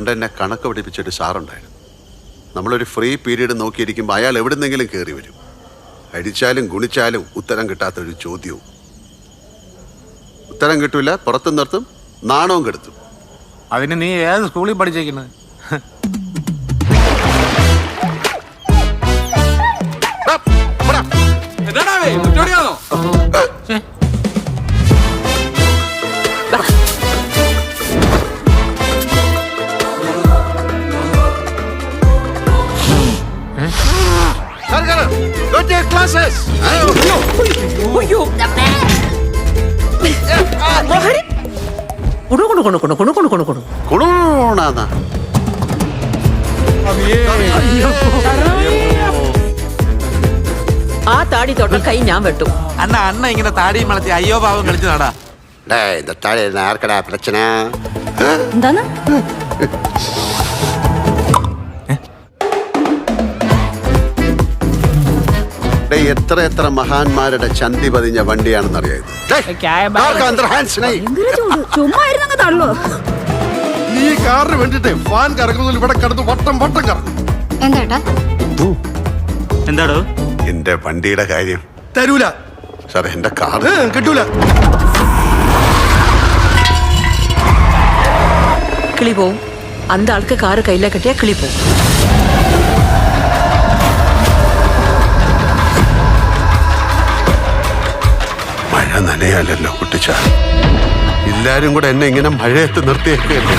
എന്നെ കണക്ക് പഠിപ്പിച്ചൊരു സാറുണ്ടായിരുന്നു. നമ്മളൊരു ഫ്രീ പീരീഡ് നോക്കിയിരിക്കുമ്പോൾ അയാൾ എവിടുന്നെങ്കിലും കയറി വരും. അടിച്ചാലും ഗുണിച്ചാലും ഉത്തരം കിട്ടാത്തൊരു ചോദ്യവും. ഉത്തരം കിട്ടൂല, പുറത്തു നിർത്തും, നാണവും കെടുത്തും. അതിന് നീ ഏത് സ്കൂളിൽ പഠിച്ചേക്കുന്നത്? ആ താടി തൊട്ട കൈ ഞാൻ വെട്ടു. അണ്ണ ഇങ്ങനെ താടിയും വളർത്തി അയ്യോ പാവം കളിച്ചു നടാ. ആർക്കടാ പ്രശ്ന? എന്താണ്? എത്ര മഹാന്മാരുടെ ചന്തി പതിഞ്ഞ വണ്ടിയാണെന്നറിയാം. നീ കാറിന് വേണ്ടിട്ട് ഫാൻ കറങ്ങുന്നതിൽ ഇവിടെ കിടന്ന് വട്ടം വട്ടം കറങ്ങും. എന്താടോ എന്റെ വണ്ടിയുടെ കാര്യം? തരൂല സാർ, എന്റെ കാർ കിട്ടൂല. കിളി പോവും. അന്ത ആൾക്ക് കാറ് കയ്യിലെ കെട്ടിയാ കിളി പോവും. മഴ നനയാലല്ലോ കുട്ടിച്ച. എല്ലാരും കൂടെ എന്നെ ഇങ്ങനെ മഴയത്ത് നിർത്തിയേക്കല്ലേ.